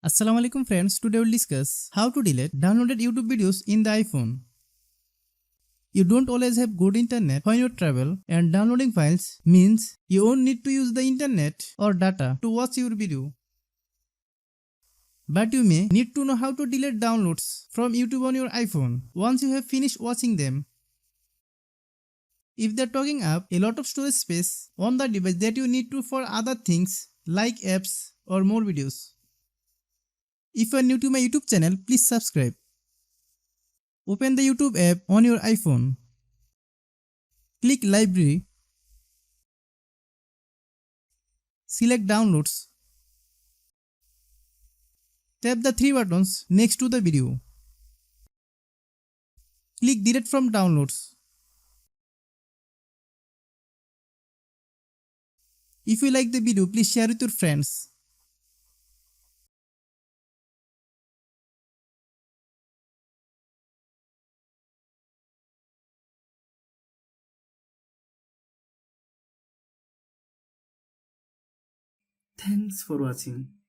Assalamu alaikum friends, today we'll discuss how to delete downloaded YouTube videos in the iPhone. You don't always have good internet when you travel, and downloading files means you won't need to use the internet or data to watch your video. But you may need to know how to delete downloads from YouTube on your iPhone once you have finished watching them. If they're taking up a lot of storage space on the device that you need to for other things like apps or more videos. If you are new to my YouTube channel, please subscribe. Open the YouTube app on your iPhone. Click Library. Select Downloads. Tap the three buttons next to the video. Click Delete from Downloads. If you like the video, please share with your friends. Thanks for watching.